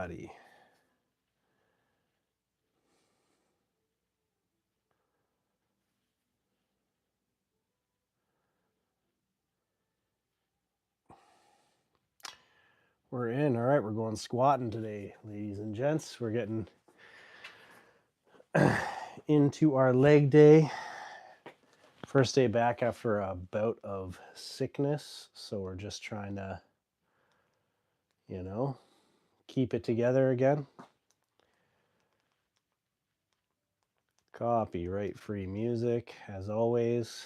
buddy. We're in. All right, we're going squatting today, ladies and gents. We're getting into our leg day. First day back after a bout of sickness. So we're just trying to, keep it together again. Copyright-free music, as always.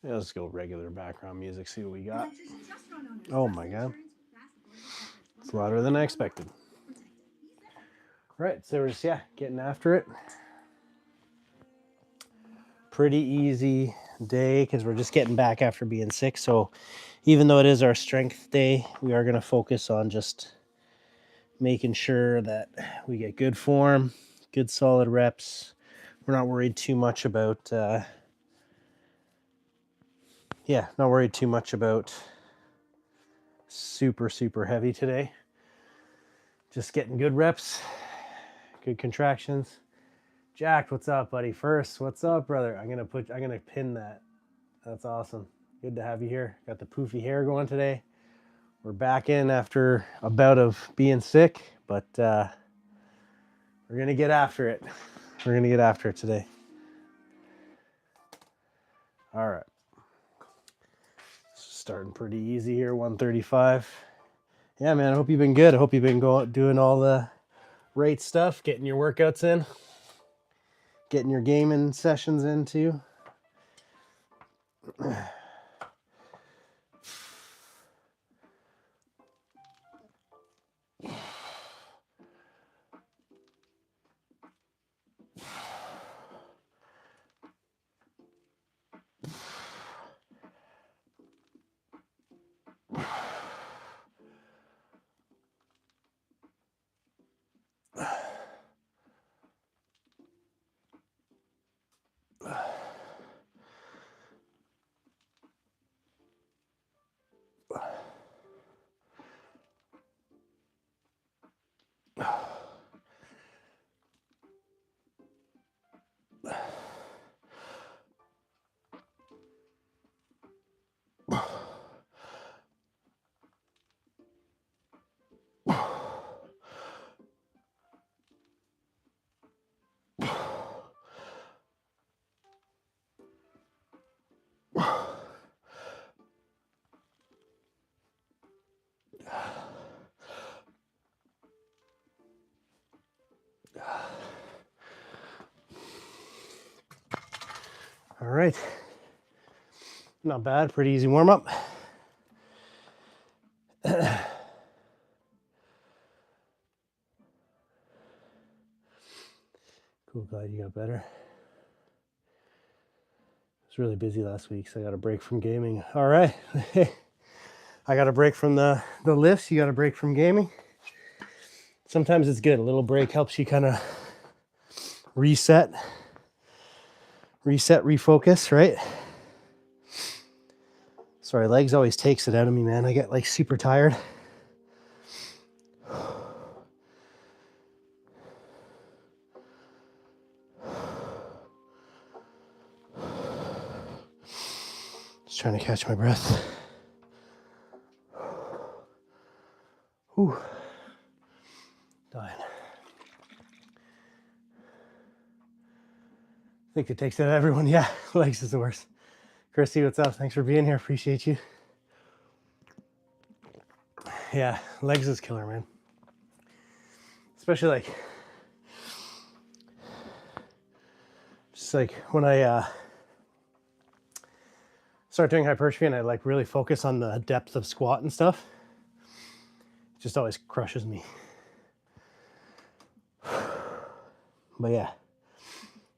Yeah, let's go regular background music, see what we got. Oh my god. It's louder than I expected. Right, so we're just, getting after it. Pretty easy day because we're just getting back after being sick. So even though it is our strength day, we are going to focus on just making sure that we get good form, good solid reps. We're not worried too much about super heavy today. Just getting good reps, good contractions. Jack, what's up, buddy? First, what's up, brother? I'm gonna pin that. That's awesome. Good to have you here. Got the poofy hair going today. We're back in after a bout of being sick, but we're gonna get after it. We're gonna get after it today. All right. Starting pretty easy here, 135. Yeah, man, I hope you've been good. I hope you've been doing all the right stuff, getting your workouts in, getting your gaming sessions in too. All right. Not bad. Pretty easy warm up. Cool, glad you got better. I was really busy last week, so I got a break from gaming. All right. I got a break from the lifts. You got a break from gaming. Sometimes it's good. A little break helps you kind of reset, refocus, right? Sorry, legs always takes it out of me, man. I get like super tired. Just trying to catch my breath. Whew. Dying. I think it takes it out of everyone. Yeah, legs is the worst. Christy, what's up? Thanks for being here. Appreciate you. Yeah, legs is killer, man. Especially like, just like when I start doing hypertrophy and I like really focus on the depth of squat and stuff, it just always crushes me. But yeah,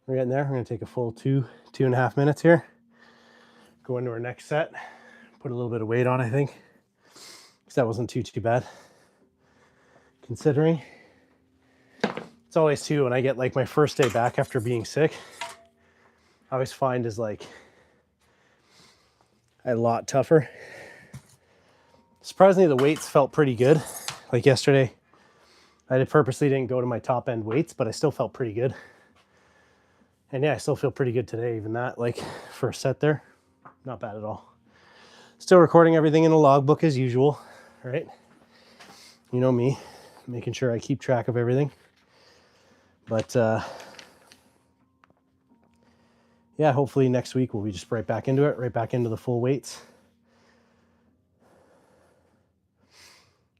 we're getting there. We're gonna take a full 2.5 minutes here. Go into our next set. Put a little bit of weight on, I think, because that wasn't too bad. Considering it's always too when I get like my first day back after being sick, I always find is like a lot tougher. Surprisingly, the weights felt pretty good. Like yesterday, I purposely didn't go to my top end weights, but I still felt pretty good. And yeah, I still feel pretty good today. Even that, like for a set there, not bad at all. Still recording everything in a logbook as usual, right? You know me, making sure I keep track of everything. But yeah, hopefully next week we'll be just right back into it, right back into the full weights.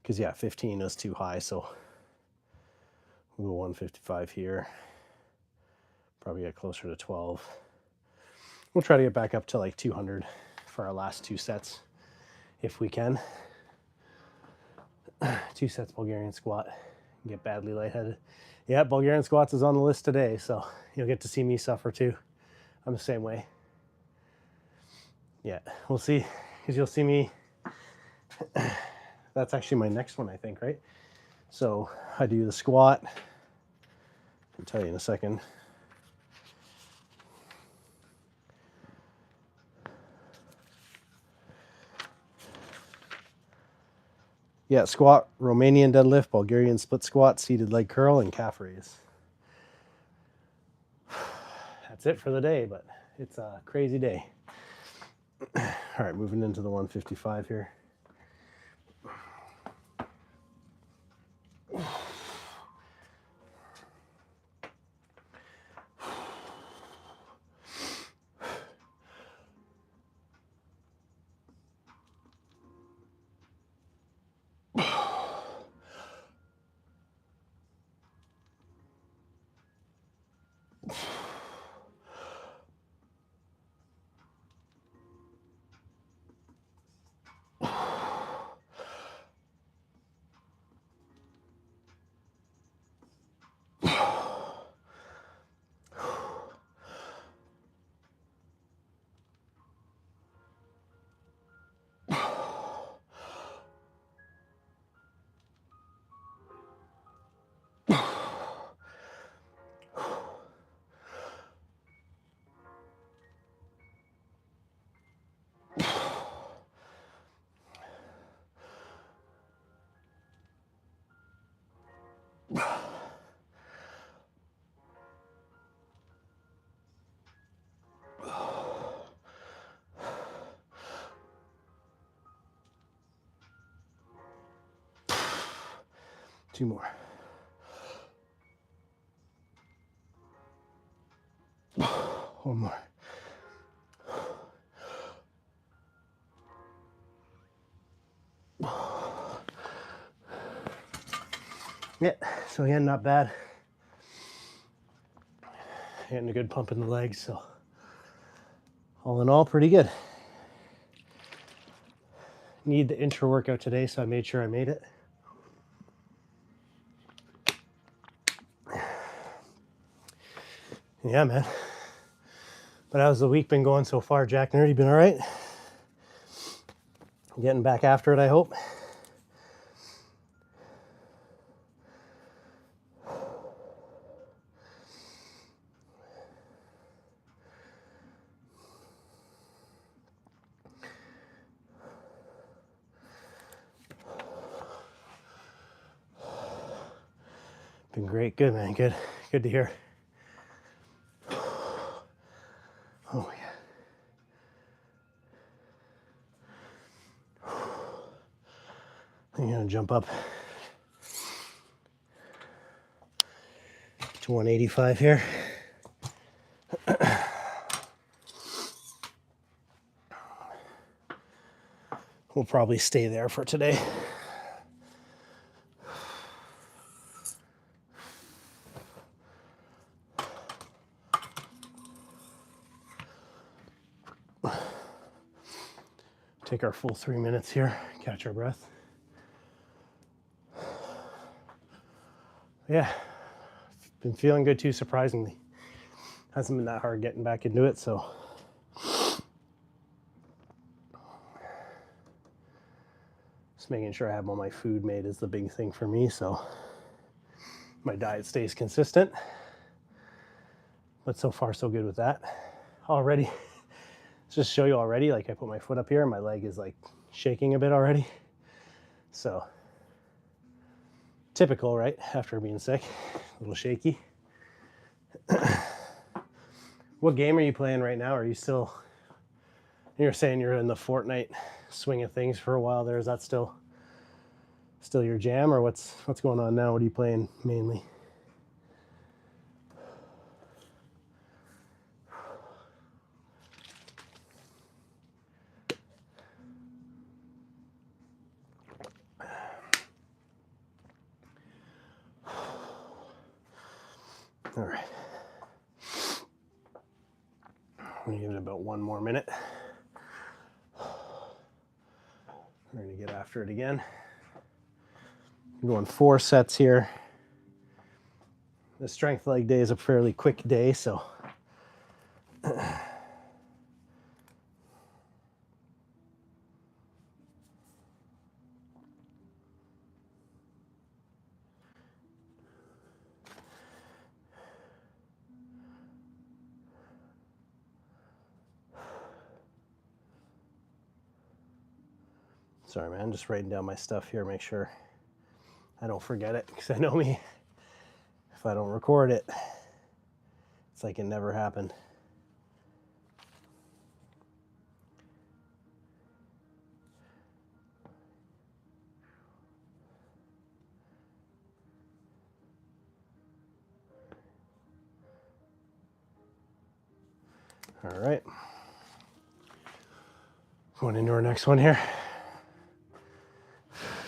Because yeah, 15 is too high, so we'll go 155 here. Probably get closer to 12. We'll try to get back up to like 200 for our last 2 sets, if we can. 2 sets Bulgarian squat, get badly lightheaded. Yeah, Bulgarian squats is on the list today, so you'll get to see me suffer too. I'm the same way. Yeah, we'll see, because you'll see me. That's actually my next one, I think, right? So I do the squat. I'll tell you in a second. Yeah, squat, Romanian deadlift, Bulgarian split squat, seated leg curl, and calf raise. That's it for the day, but it's a crazy day. All right, moving into the 155 here. Two more. One more. Yeah, so again, not bad. Getting a good pump in the legs, so all in all, pretty good. Need the intro workout today, so I made sure I made it. Yeah, man. But how's the week been going so far, Jack Nerd? You been all right? Getting back after it, I hope. Been great. Good, man. Good. Good to hear. Oh, yeah. I'm going to jump up to 185 here. We'll probably stay there for today. Take our full 3 minutes here, catch our breath. Yeah, been feeling good too, surprisingly. Hasn't been that hard getting back into it, so. Just making sure I have all my food made is the big thing for me, so my diet stays consistent. But so far, so good with that. already. Just show you already, like I put my foot up here and my leg is like shaking a bit already. So typical, right? After being sick, a little shaky. What game are you playing right now? Are you still, you're saying you're in the Fortnite swing of things for a while there. Is that still your jam, or what's going on now? What are you playing mainly? All right. I'm gonna give it about one more minute. We're gonna get after it again. I'm going 4 sets here. The strength leg day is a fairly quick day, so sorry, man, just writing down my stuff here, make sure I don't forget it, because I know me, if I don't record it, it's like it never happened. All right. Going into our next one here.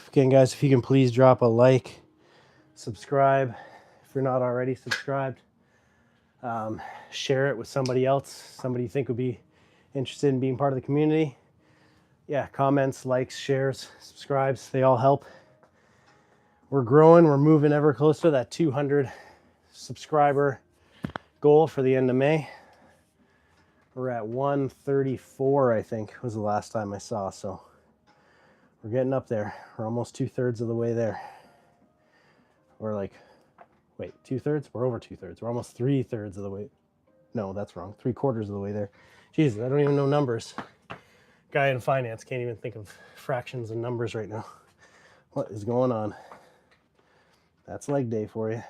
Again, guys, if you can please drop a like, subscribe if you're not already subscribed. Share it with somebody else, somebody you think would be interested in being part of the community. Yeah, comments, likes, shares, subscribes, they all help. We're growing, we're moving ever closer to that 200 subscriber goal for the end of May. We're at 134, I think, was the last time I saw, so we're getting up there. We're almost 2/3 of the way there. We're like, wait, 2/3? We're over 2/3. We're almost 3/3 of the way. No, that's wrong. 3/4 of the way there. Jesus, I don't even know numbers. Guy in finance can't even think of fractions and numbers right now. What is going on? That's leg day for you.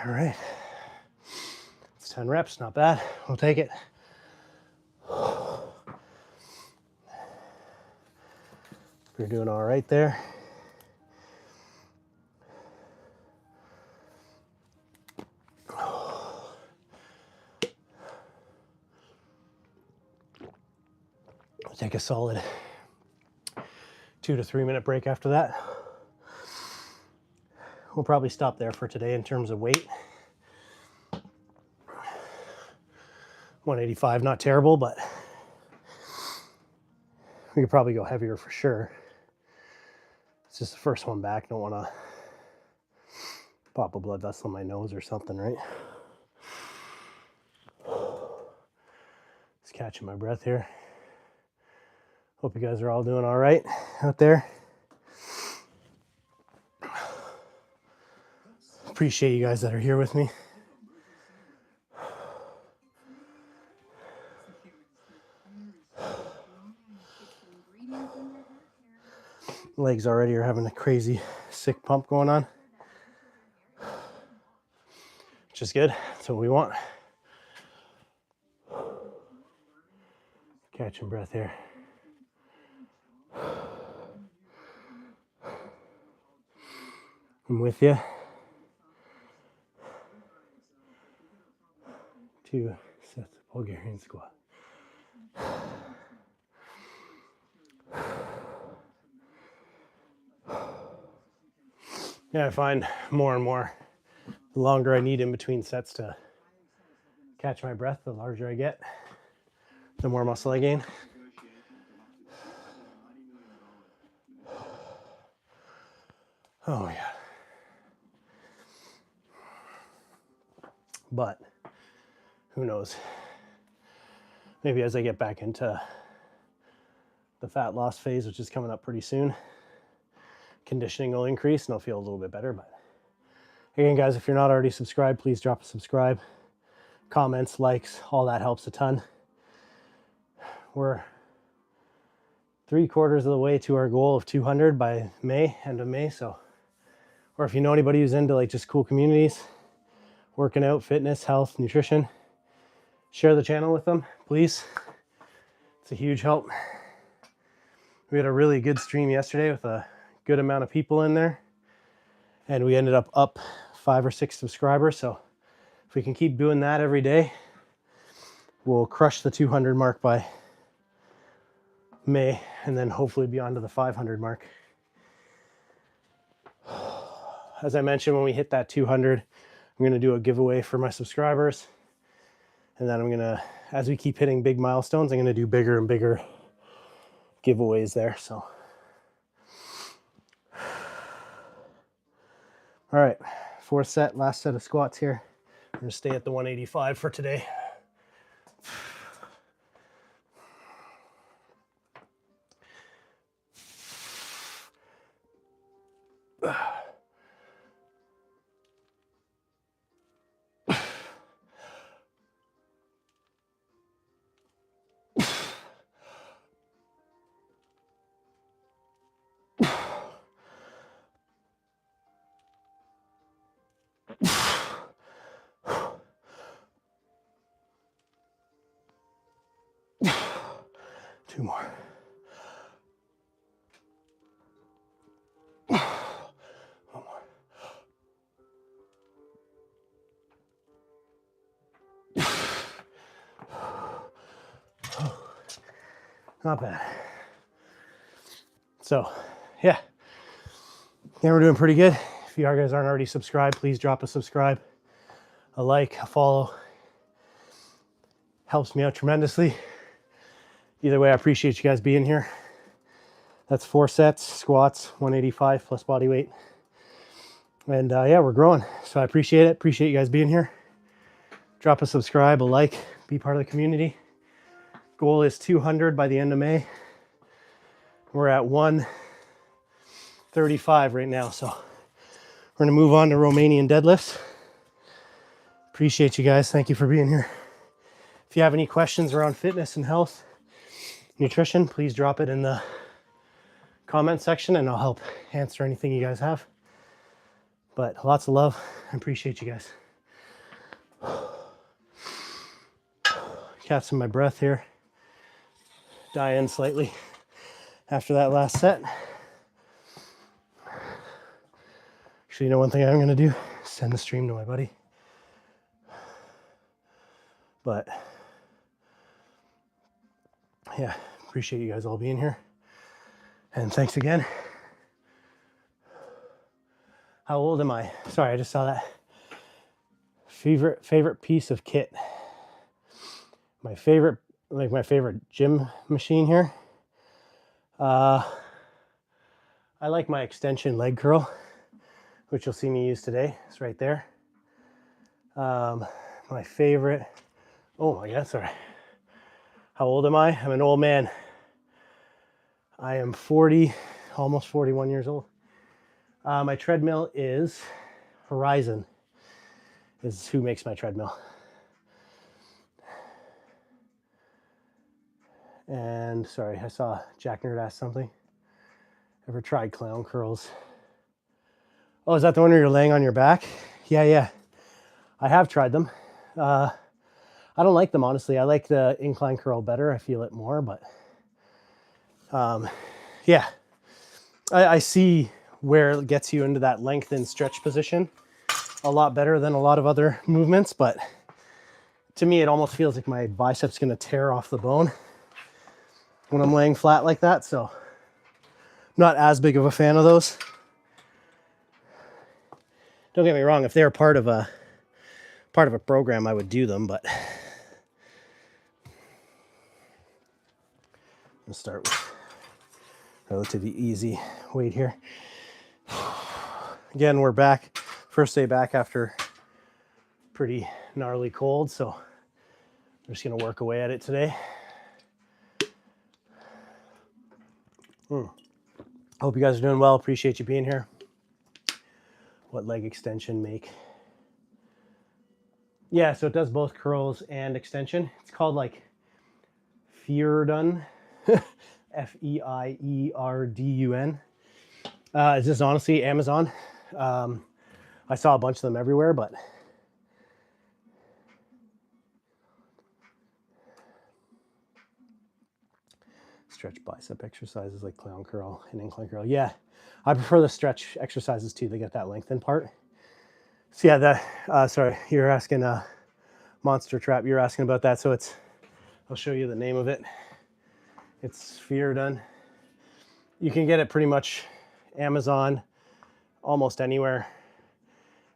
All right. It's 10 reps, not bad. We'll take it. You're doing all right there. We'll take a solid 2 to 3 minute break after that. We'll probably stop there for today in terms of weight. 185, not terrible, but we could probably go heavier for sure. It's just the first one back. Don't want to pop a blood vessel in my nose or something, right? Just catching my breath here. Hope you guys are all doing all right out there. Appreciate you guys that are here with me. Legs already are having a crazy sick pump going on. which is good. That's what we want. Catching breath here. I'm with you. 2 sets of Bulgarian squat. Yeah, I find more and more, the longer I need in between sets to catch my breath, the larger I get, the more muscle I gain. Oh yeah. But who knows? Maybe as I get back into the fat loss phase, which is coming up pretty soon, conditioning will increase and I'll feel a little bit better. But again, guys, if you're not already subscribed, please drop a subscribe. Comments, likes, all that helps a ton. We're 3/4 of the way to our goal of 200 by May, end of May. So, or if you know anybody who's into like just cool communities, working out, fitness, health, nutrition, share the channel with them, please. It's a huge help. We had a really good stream yesterday with a good amount of people in there, and we ended up 5 or 6 subscribers. So if we can keep doing that every day, we'll crush the 200 mark by May, and then hopefully be on to the 500 mark. As I mentioned, when we hit that 200, I'm going to do a giveaway for my subscribers. And then I'm going to, as we keep hitting big milestones, I'm going to do bigger and bigger giveaways there. So, all right, 4th set, last set of squats here. I'm going to stay at the 185 for today. Two more. One more. Not bad. So, yeah, we're doing pretty good. If you guys aren't already subscribed, please drop a subscribe, a like, a follow. Helps me out tremendously. Either way, I appreciate you guys being here. That's 4 sets, squats, 185 plus body weight. And yeah, we're growing. So I appreciate it. Appreciate you guys being here. Drop a subscribe, a like, be part of the community. Goal is 200 by the end of May. We're at 135 right now. So we're going to move on to Romanian deadlifts. Appreciate you guys. Thank you for being here. If you have any questions around fitness and health, nutrition, please drop it in the comment section and I'll help answer anything you guys have. But lots of love. I appreciate you guys. Catching my breath here. Die in slightly after that last set. Actually, you know one thing I'm going to do? Send the stream to my buddy. But yeah, appreciate you guys all being here. And thanks again. How old am I? Sorry, I just saw that. Favorite piece of kit. My favorite gym machine here. I like my extension leg curl, which you'll see me use today. It's right there. My favorite, oh my God, sorry. How old am I? I'm an old man. I am 40, almost 41 years old. My treadmill is Horizon, is who makes my treadmill. And sorry, I saw Jack Nerd ask something. Ever tried clown curls? Oh, is that the one where you're laying on your back? Yeah. I have tried them. I don't like them, honestly. I like the incline curl better. I feel it more, but yeah, I see where it gets you into that length and stretch position a lot better than a lot of other movements, but to me, it almost feels like my bicep's gonna tear off the bone when I'm laying flat like that, so not as big of a fan of those. Don't get me wrong, if they're part of a program, I would do them, but let's start with relatively easy weight here. Again, we're back, first day back after pretty gnarly cold, so I'm just gonna work away at it today. Hope you guys are doing well. Appreciate you being here. What leg extension make? Yeah, so it does both curls and extension. It's called like Feerdun, FeierDun. It's just honestly Amazon. I saw a bunch of them everywhere, but stretch bicep exercises like clown curl and incline curl. Yeah, I prefer the stretch exercises too. They get that lengthened part. So yeah, sorry, you're asking Monster Trap. You're asking about that. So I'll show you the name of it. It's Feerdun. You can get it pretty much Amazon, almost anywhere.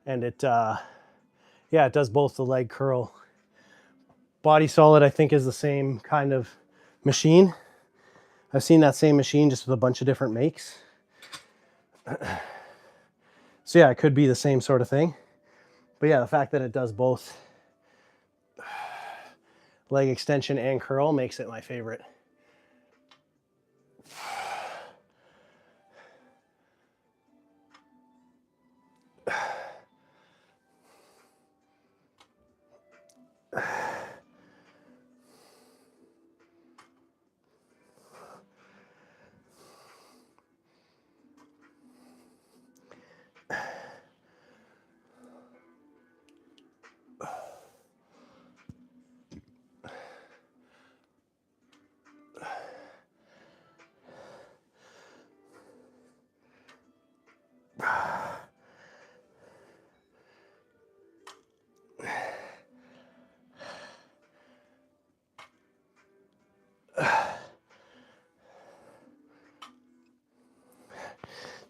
And it does both the leg curl. Body Solid, I think, is the same kind of machine. I've seen that same machine just with a bunch of different makes. So yeah, it could be the same sort of thing. But yeah, the fact that it does both leg extension and curl makes it my favorite.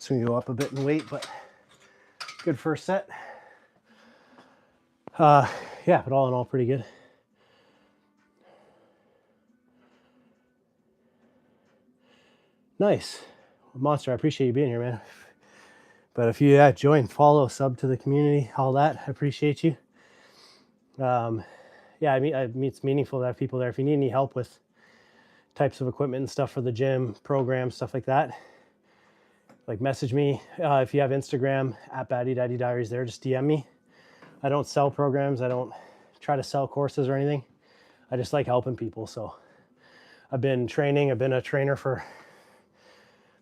So we go up a bit in weight, but good first set. Yeah, but all in all, pretty good. Nice. Monster, I appreciate you being here, man. But if you join, follow, sub to the community, all that, I appreciate you. Yeah, I mean, it's meaningful to have people there. If you need any help with types of equipment and stuff for the gym, programs, stuff like that, like message me. If you have Instagram, at Baddiedaddydiaries there, just DM me. I don't sell programs. I don't try to sell courses or anything. I just like helping people. So I've been training. I've been a trainer for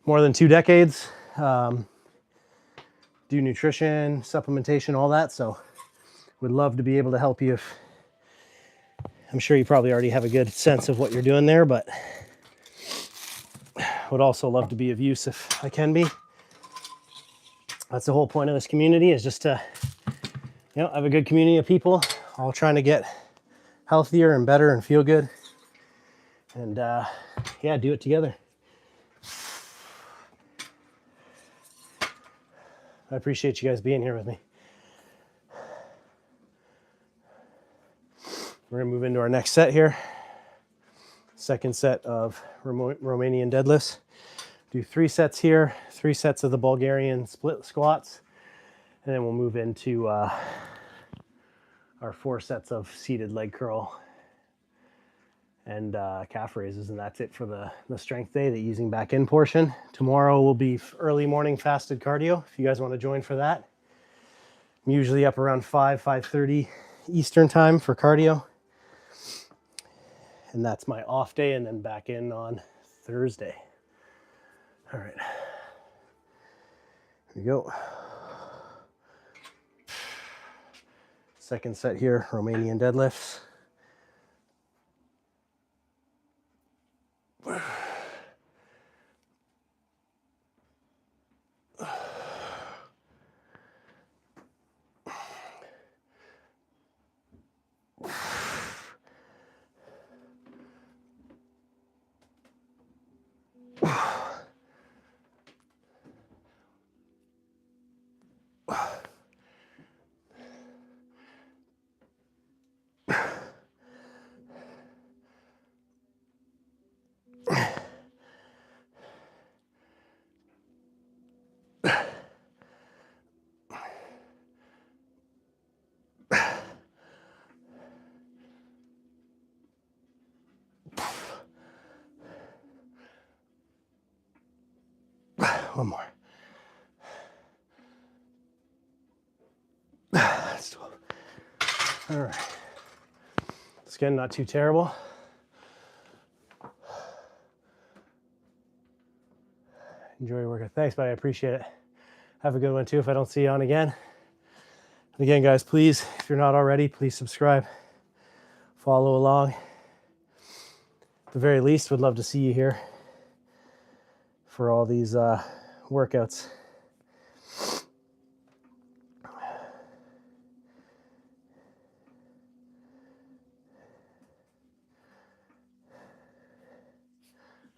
more than 2 decades. Do nutrition, supplementation, all that. So would love to be able to help you. If I'm sure you probably already have a good sense of what you're doing there, but would also love to be of use if I can be. That's the whole point of this community, is just to, have a good community of people all trying to get healthier and better and feel good. And yeah, do it together. I appreciate you guys being here with me. We're gonna move into our next set here. Second set of Romanian deadlifts. Do 3 sets here, 3 sets of the Bulgarian split squats, and then we'll move into our 4 sets of seated leg curl and calf raises, and that's it for the strength day, the easing back in portion. Tomorrow will be early morning fasted cardio, if you guys want to join for that. I'm usually up around 5:30 Eastern time for cardio. And that's my off day, and then back in on Thursday. All right, here we go. Second set here, Romanian deadlifts. One more. That's 12. All right. Again, not too terrible. Enjoy your workout. Thanks, buddy. I appreciate it. Have a good one too if I don't see you on again. And again, guys, please, if you're not already, please subscribe. Follow along. At the very least, would love to see you here for all these workouts.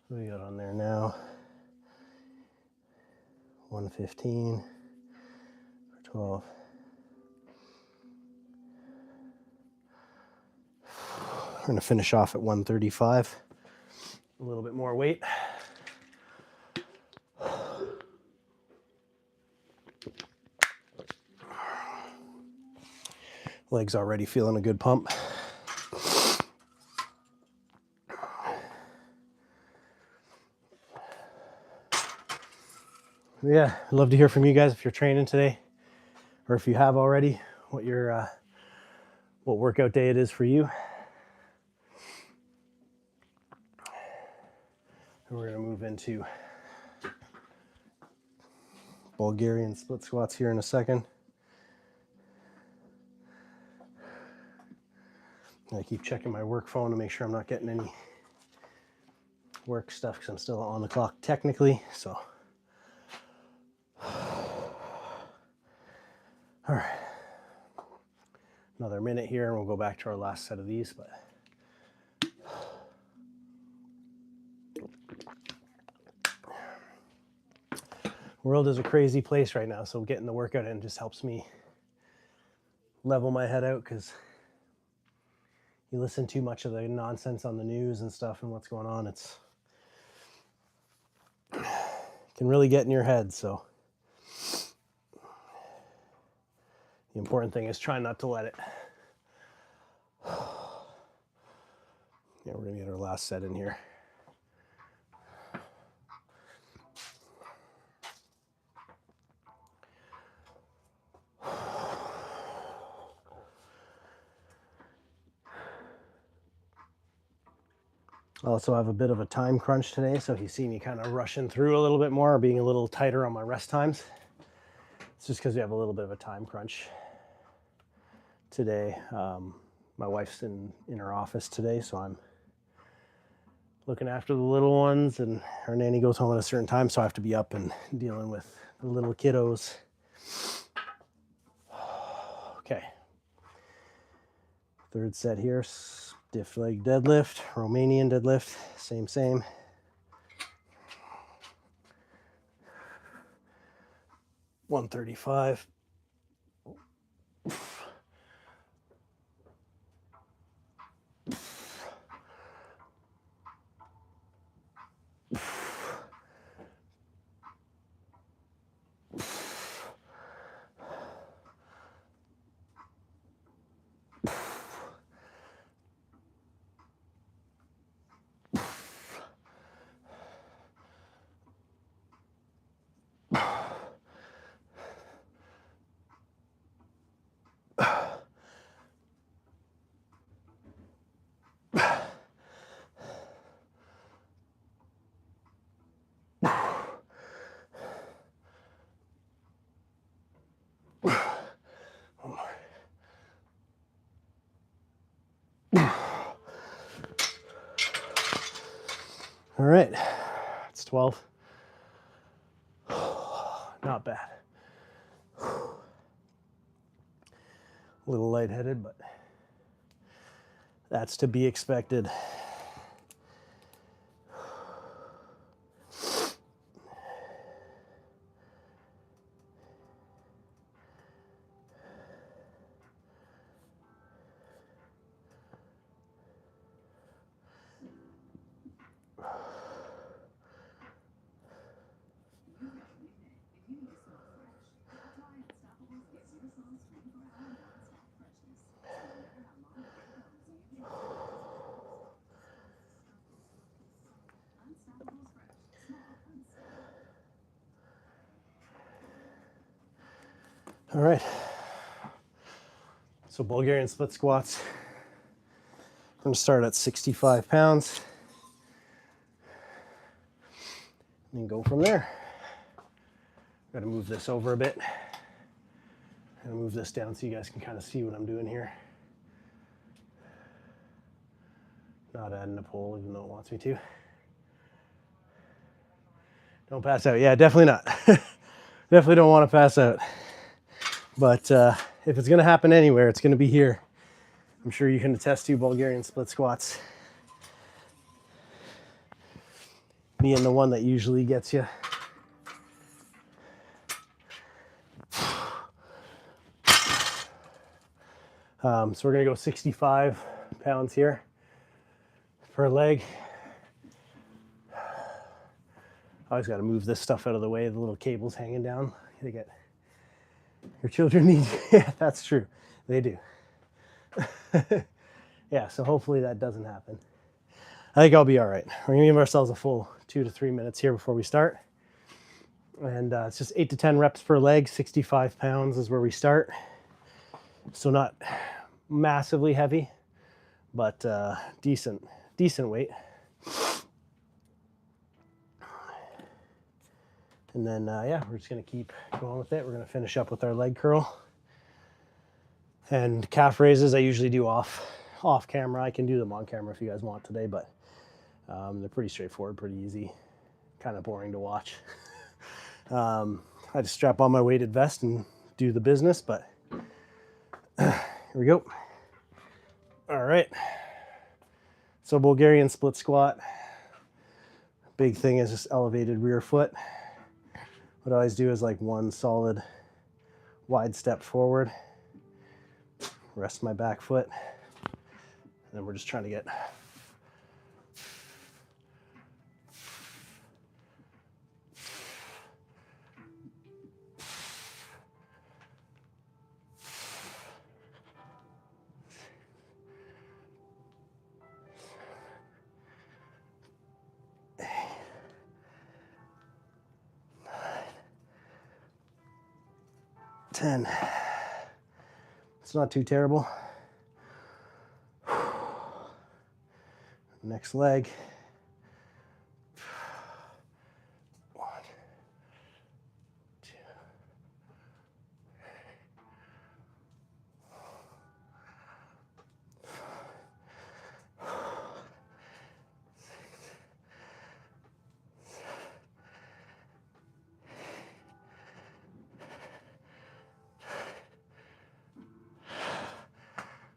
What do we got on there now? 115 for 12. We're going to finish off at 135. A little bit more weight. Legs already feeling a good pump. Yeah, I'd love to hear from you guys if you're training today, or if you have already, what your what workout day it is for you. And we're going to move into Bulgarian split squats here in a second. I keep checking my work phone to make sure I'm not getting any work stuff because I'm still on the clock technically. So, all right, another minute here and we'll go back to our last set of these. But world is a crazy place right now, so getting the workout in just helps me level my head out, because you listen too much of the nonsense on the news and stuff and what's going on, it can really get in your head. So the important thing is try not to let it. Yeah, we're gonna get our last set in here. I also have a bit of a time crunch today, so if you see me kind of rushing through a little bit more, or being a little tighter on my rest times, it's just because we have a little bit of a time crunch today. My wife's in her office today, so I'm looking after the little ones, and her nanny goes home at a certain time, so I have to be up and dealing with the little kiddos. Okay. Third set here, stiff leg deadlift, Romanian deadlift, same. $135. All right, it's 12. Not bad. A little lightheaded, but that's to be expected. All right, so Bulgarian split squats. I'm going to start at 65 pounds and go from there. Got to move this over a bit and move this down so you guys can kind of see what I'm doing here. Not adding a pole even though it wants me to. Don't pass out. Yeah, definitely not. Definitely don't want to pass out. But if it's going to happen anywhere, it's going to be here. I'm sure you can attest to Bulgarian split squats being the one that usually gets you. So we're going to go 65 pounds here per leg. I always got to move this stuff out of the way. The little cables hanging down. They get your children need. Yeah, that's true. They do. Yeah, so hopefully that doesn't happen. I think I'll be all right. We're going to give ourselves a full 2 to 3 minutes here before we start. And it's just 8 to 10 reps per leg. 65 pounds is where we start. So not massively heavy, but decent weight. And then, yeah, we're just going to keep going with it. We're going to finish up with our leg curl. And calf raises I usually do off camera. I can do them on camera if you guys want today, but they're pretty straightforward, pretty easy, kind of boring to watch. I just strap on my weighted vest and do the business, but here we go. All right. So Bulgarian split squat. Big thing is just elevated rear foot. What I always do is like one solid wide step forward, rest my back foot, and then we're just trying to get ten. It's not too terrible. Next leg. 1, 2.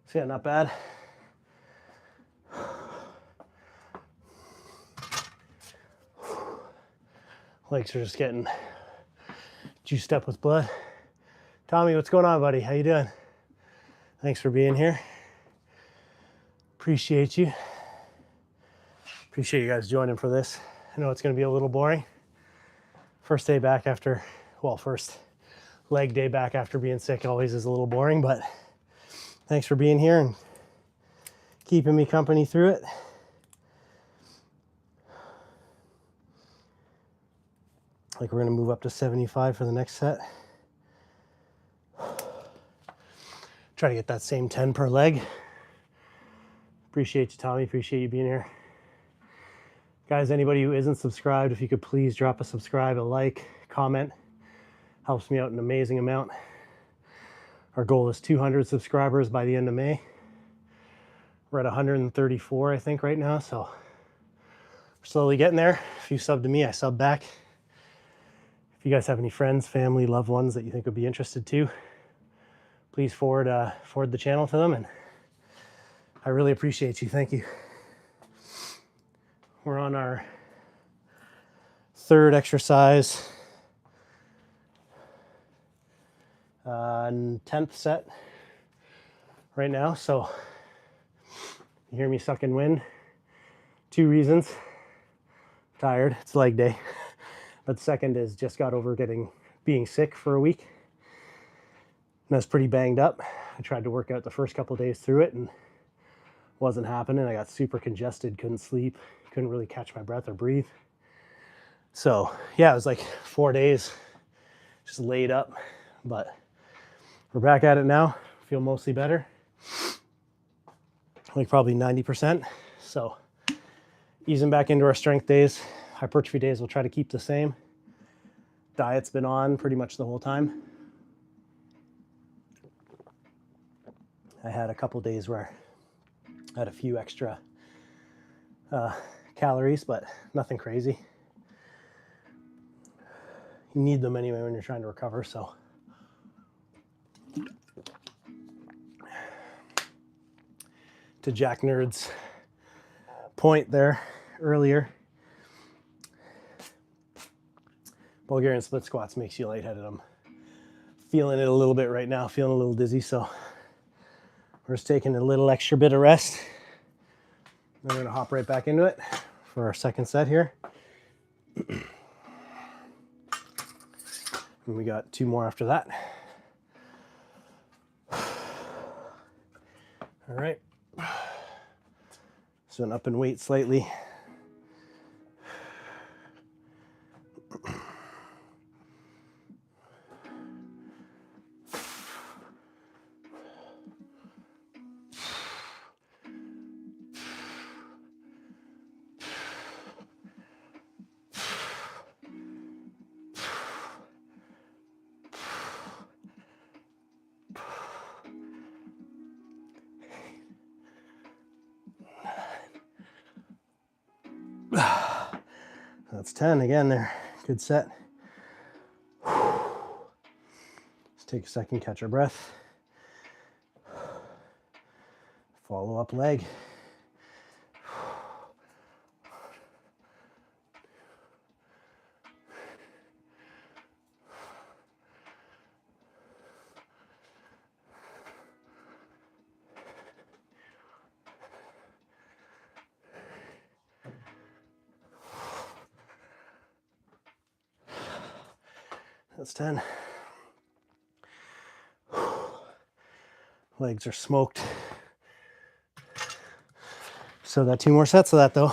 So yeah, not bad. Legs are just getting juiced up with blood. Tommy, what's going on, buddy? How you doing? Thanks for being here. Appreciate you. Appreciate you guys joining for this. I know it's going to be a little boring. First day back after, well, first leg day back after being sick always is a little boring, but thanks for being here and keeping me company through it. Like we're going to move up to 75 for the next set. Try to get that same 10 per leg. Appreciate you, Tommy. Appreciate you being here. Guys, anybody who isn't subscribed, if you could please drop a subscribe, a like, comment. Helps me out an amazing amount. Our goal is 200 subscribers by the end of May. We're at 134, I think, right now. So we're slowly getting there. If you sub to me, I sub back. If you guys have any friends, family, loved ones that you think would be interested too, please forward the channel to them. And I really appreciate you. Thank you. We're on our third exercise, 10th set right now. So you hear me sucking wind. 2 reasons. Tired. It's leg day. But the second is just got over being sick for a week. And I was pretty banged up. I tried to work out the first couple days through it and wasn't happening. I got super congested, couldn't sleep, couldn't really catch my breath or breathe. So yeah, it was like 4 days just laid up, but we're back at it now. Feel mostly better, like probably 90%. So easing back into our strength days. Hypertrophy days we'll try to keep the same. Diet's been on pretty much the whole time. I had a couple days where I had a few extra calories, but nothing crazy. You need them anyway when you're trying to recover, so. To Jack Nerd's point there earlier, Bulgarian split squats makes you lightheaded. I'm feeling it a little bit right now, feeling a little dizzy, so we're just taking a little extra bit of rest. Then we're gonna hop right back into it for our second set here. And we got 2 more after that. All right. So an up in weight slightly. That's 10 again there. Good set. Let's take a second, catch our breath. Follow up leg. That's 10. Legs are smoked. Still got 2 more sets of that though.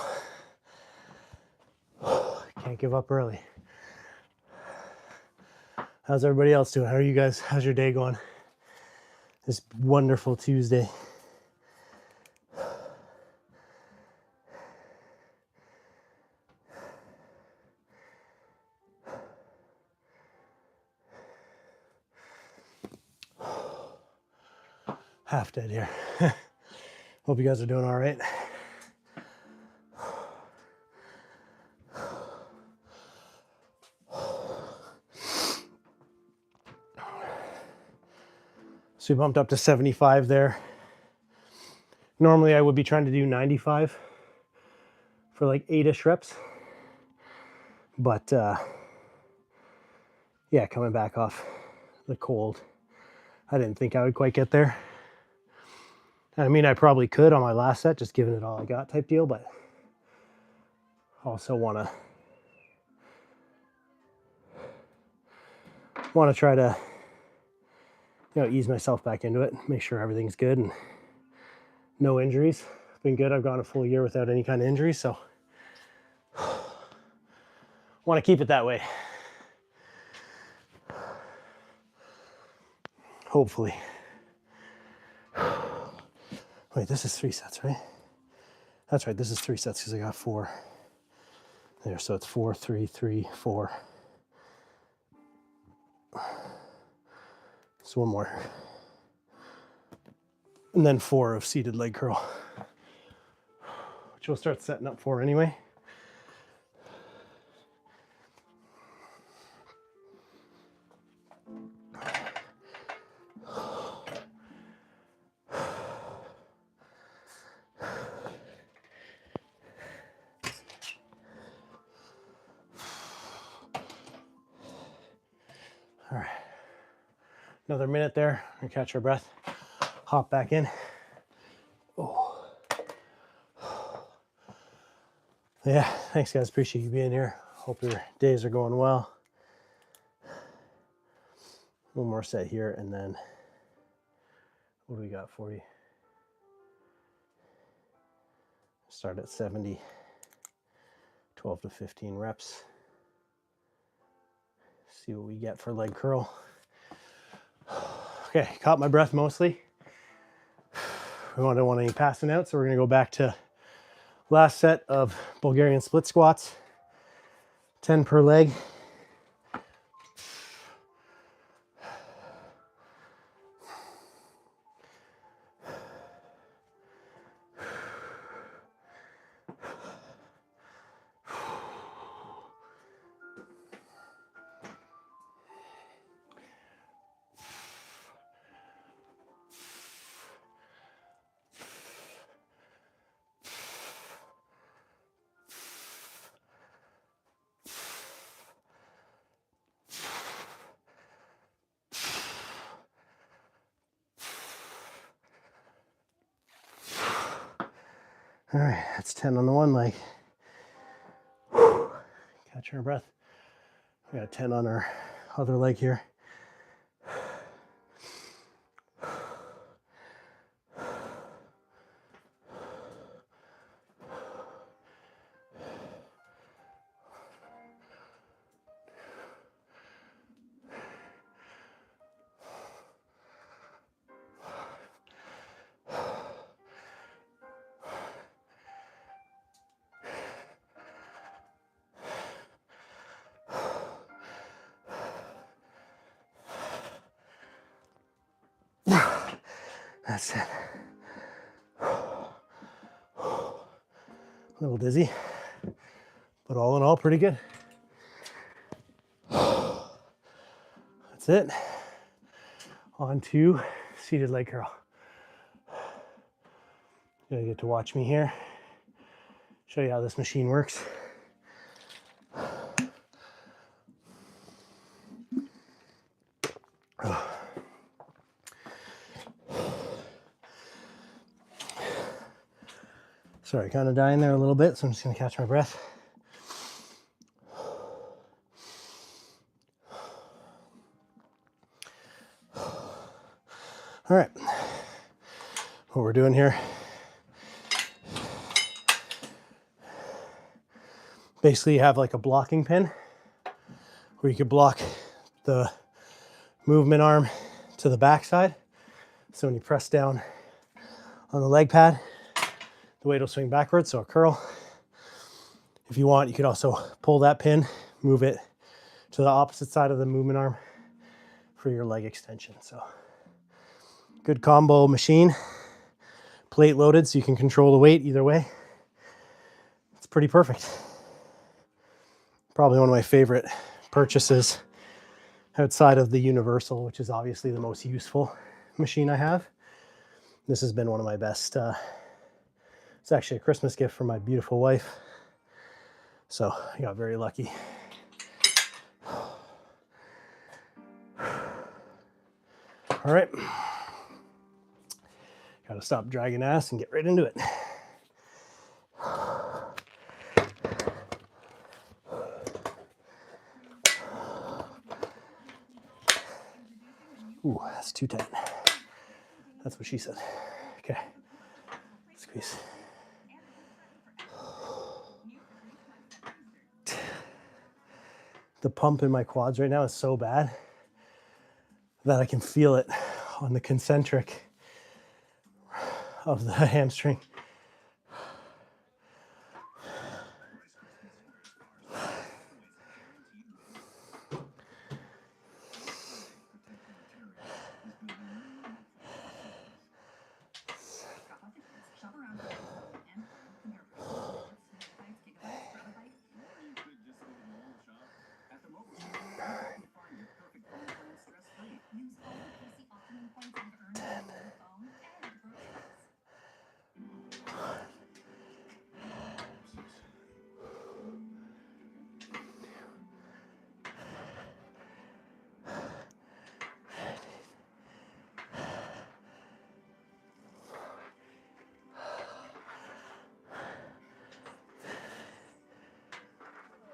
Can't give up early. How's everybody else doing? How are you guys? How's your day going? This wonderful Tuesday. Half dead here. Hope you guys are doing all right. So we bumped up to 75 there. Normally I would be trying to do 95 for like 8-ish reps. But yeah, coming back off the cold, I didn't think I would quite get there. I mean, I probably could on my last set, just giving it all I got type deal, but also want to try to, ease myself back into it, make sure everything's good and no injuries. It's been good. I've gone a full year without any kind of injuries, so want to keep it that way. Hopefully. Wait, this is 3 sets, right? That's right, this is 3 sets because I got 4 there. So it's 4, 3, 3, 4. So 1 more. And then 4 of seated leg curl. which we'll start setting up for anyway. All right, another minute there. We catch our breath, hop back in. Oh, yeah. Thanks, guys. Appreciate you being here. Hope your days are going well. One more set here, and then what do we got for you? Start at 70, 12 to 15 reps. See what we get for leg curl. Okay, caught my breath mostly. We don't want any passing out, so we're gonna go back to last set of Bulgarian split squats, 10 per leg. All right, that's 10 on the one leg. Whew. Catch our breath. We got 10 on our other leg here. That's it. A little dizzy, but all in all, pretty good. That's it. On to seated leg curl. You're gonna get to watch me here. Show you how this machine works. Sorry, kind of dying there a little bit, so I'm just gonna catch my breath. All right, what we're doing here, basically you have like a blocking pin where you could block the movement arm to the backside. So when you press down on the leg pad, the weight will swing backwards, so a curl. If you want, you could also pull that pin, move it to the opposite side of the movement arm for your leg extension. So good combo machine, plate loaded so you can control the weight either way. It's pretty perfect. Probably one of my favorite purchases outside of the Universal, which is obviously the most useful machine I have. This has been one of my best. It's actually a Christmas gift from my beautiful wife. So I got very lucky. All right. Gotta stop dragging ass and get right into it. Ooh, that's too tight. That's what she said. Okay, squeeze. The pump in my quads right now is so bad that I can feel it on the concentric of the hamstring.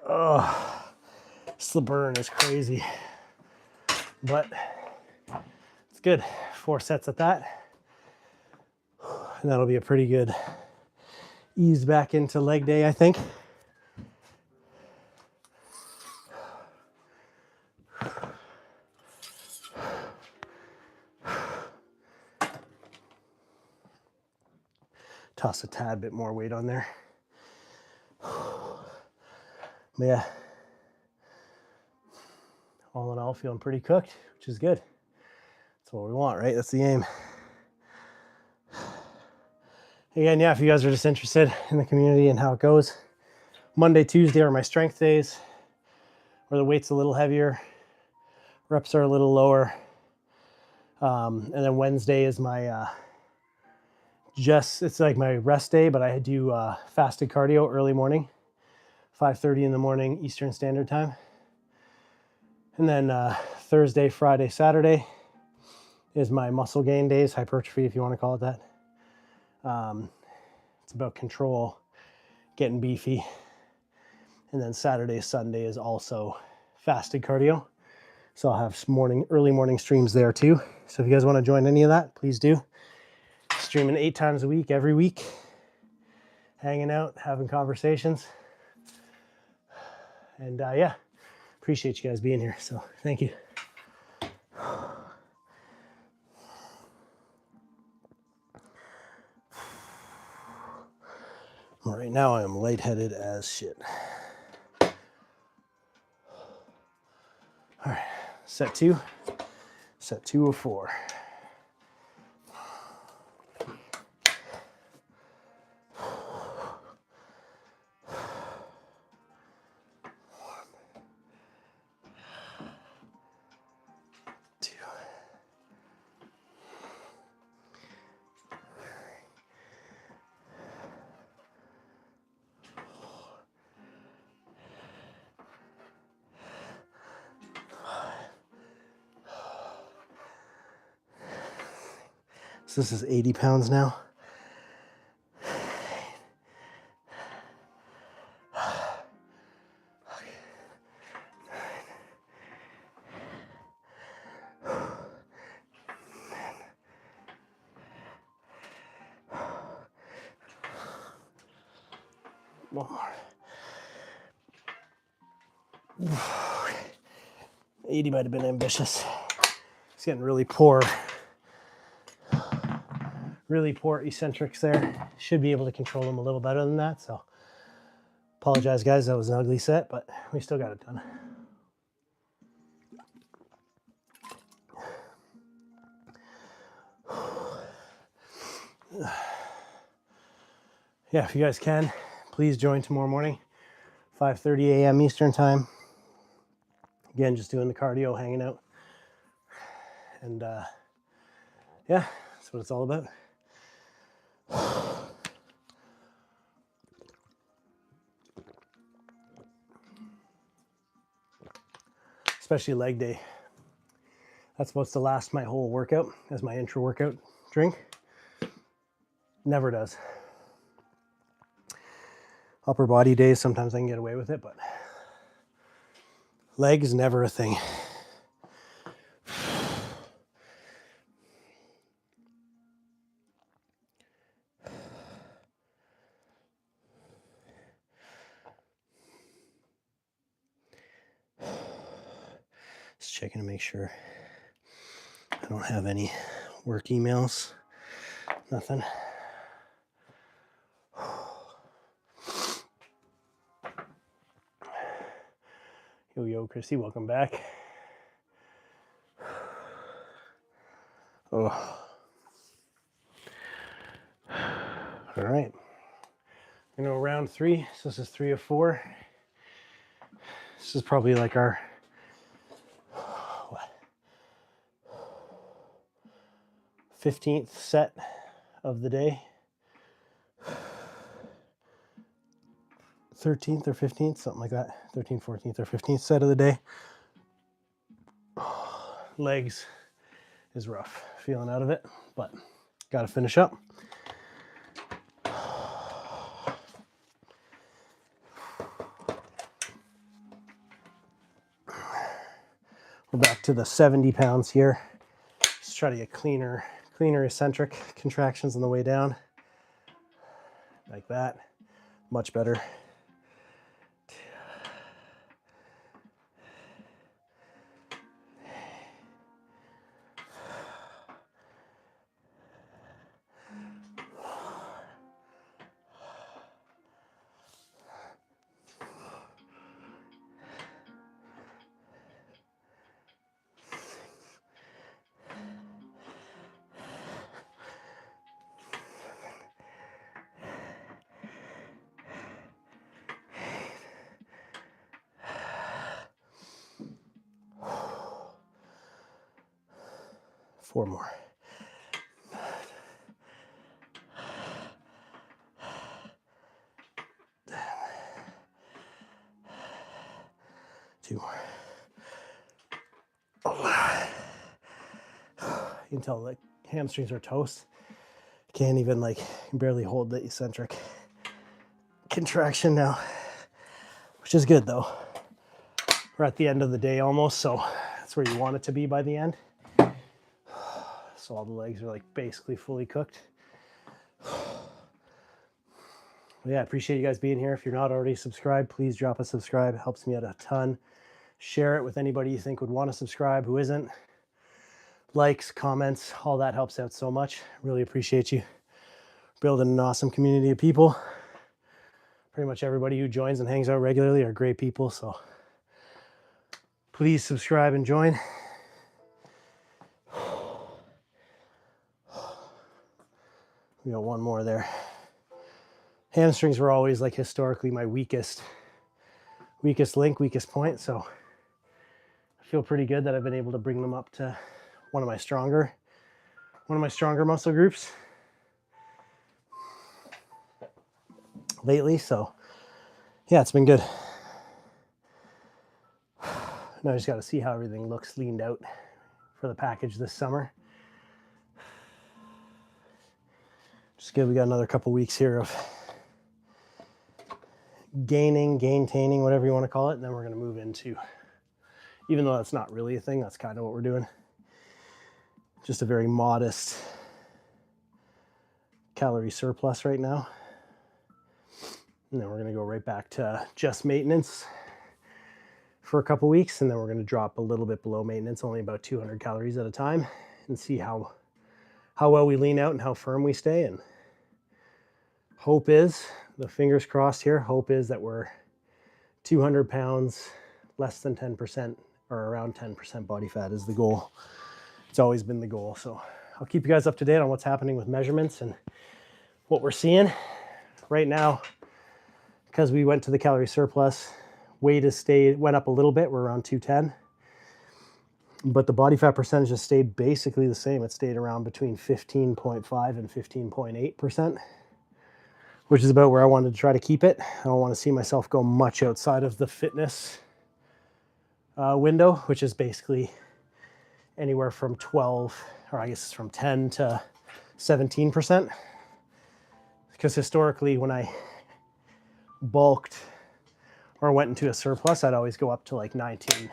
Oh, the burn is crazy, but it's good. 4 sets at that, and that'll be a pretty good ease back into leg day, I think. Toss a tad bit more weight on there. But yeah, all in all, feeling pretty cooked, which is good. That's what we want, right? That's the aim. Again, yeah, if you guys are just interested in the community and how it goes, Monday, Tuesday are my strength days, where the weight's a little heavier, reps are a little lower. And then Wednesday is my, it's like my rest day, but I do fasted cardio early morning, 5:30 in the morning, Eastern Standard Time. And then Thursday, Friday, Saturday is my muscle gain days, hypertrophy, if you want to call it that. It's about control, getting beefy. And then Saturday, Sunday is also fasted cardio. So I'll have some early morning streams there too. So if you guys want to join any of that, please do. Streaming 8 times a week, every week. Hanging out, having conversations. And yeah, appreciate you guys being here. So thank you. Right now I am lightheaded as shit. All right, set 2 of 4. So this is 80 pounds now. One more. 80 might have been ambitious. It's getting really poor eccentrics there. Should be able to control them a little better than that. So apologize, guys. That was an ugly set, but we still got it done. Yeah, if you guys can, please join tomorrow morning, 5:30 a.m. Eastern Time. Again, just doing the cardio, hanging out. And yeah, that's what it's all about. Especially leg day. That's supposed to last my whole workout as my intro workout drink. Never does. Upper body days, sometimes I can get away with it, but legs, never a thing. Just checking to make sure I don't have any work emails. Nothing. Yo, Chrissy, welcome back. Oh. All right. You know, round 3. So this is 3 of 4. This is probably like our 15th set of the day. 13th or 15th, something like that. 13th, 14th, or 15th set of the day. Legs is rough. Feeling out of it, but got to finish up. to the 70 pounds here. Just try to get cleaner eccentric contractions on the way down. Like that. Much better. Four more. Two more. Oh. You can tell the hamstrings are toast. Can't even barely hold the eccentric contraction now, which is good though. We're at the end of the day almost, so that's where you want it to be by the end. So all the legs are basically fully cooked. Yeah, I appreciate you guys being here. If you're not already subscribed, please drop a subscribe. It helps me out a ton. Share it with anybody you think would want to subscribe who isn't. Likes, comments, all that helps out so much. Really appreciate you. Building an awesome community of people. Pretty much everybody who joins and hangs out regularly are great people, so please subscribe and join. We got one more there. Hamstrings were always historically my weakest link, weakest point, so I feel pretty good that I've been able to bring them up to one of my stronger muscle groups lately. So yeah, it's been good. Now I just got to see how everything looks leaned out for the package this summer. Just good. We got another couple weeks here of gaintaining, whatever you want to call it. And then we're going to move into, even though that's not really a thing, that's kind of what we're doing. Just a very modest calorie surplus right now. And then we're going to go right back to just maintenance for a couple weeks. And then we're going to drop a little bit below maintenance, only about 200 calories at a time, and see how well we lean out and how firm we stay. And hope is, the fingers crossed here, hope is that we're 200 pounds, less than 10% or around 10% body fat is the goal. It's always been the goal. So I'll keep you guys up to date on what's happening with measurements and what we're seeing. Right now, because we went to the calorie surplus, weight went up a little bit. We're around 210. But the body fat percentage has stayed basically the same. It stayed around between 15.5 and 15.8%, which is about where I wanted to try to keep it. I don't want to see myself go much outside of the fitness window, which is basically anywhere from 12, or I guess it's from 10 to 17%. Because historically, when I bulked or went into a surplus, I'd always go up to 19.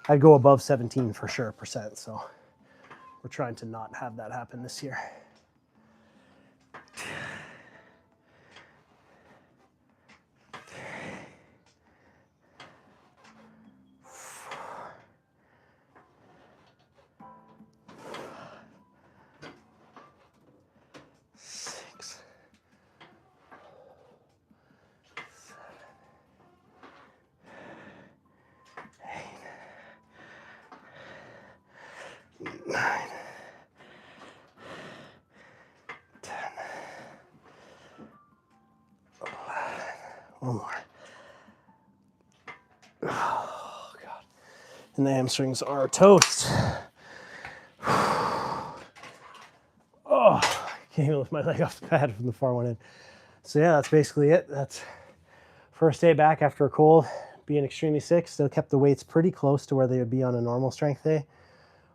I'd go above 17 for sure %. So we're trying to not have that happen this year. One more. Oh, God. And the hamstrings are toast. Oh, I can't even lift my leg off the pad from the far one end. So yeah, that's basically it. That's first day back after a cold, being extremely sick. Still kept the weights pretty close to where they would be on a normal strength day.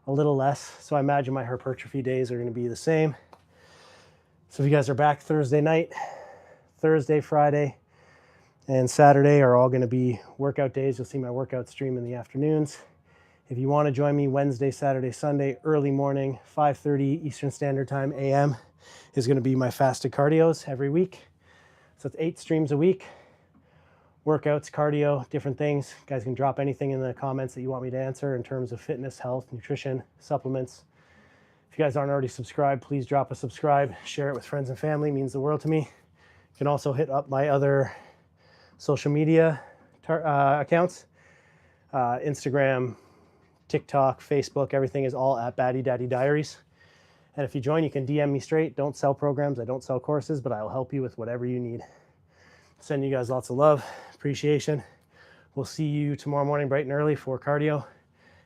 A little less. So I imagine my hypertrophy days are going to be the same. So if you guys are back Thursday night, Thursday, Friday, and Saturday are all going to be workout days. You'll see my workout stream in the afternoons. If you want to join me Wednesday, Saturday, Sunday, early morning, 5:30 Eastern Standard Time AM is going to be my fasted cardios every week. So it's 8 streams a week. Workouts, cardio, different things. You guys can drop anything in the comments that you want me to answer in terms of fitness, health, nutrition, supplements. If you guys aren't already subscribed, please drop a subscribe. Share it with friends and family. It means the world to me. You can also hit up my other social media accounts. Instagram, TikTok, Facebook, everything is all at Baddiedaddydiaries. And if you join, you can DM me straight. Don't sell programs. I don't sell courses, but I'll help you with whatever you need. Send you guys lots of love, appreciation. We'll see you tomorrow morning bright and early for cardio,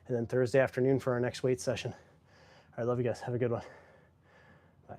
and then Thursday afternoon for our next weight session. I love you guys. Have a good one. Bye.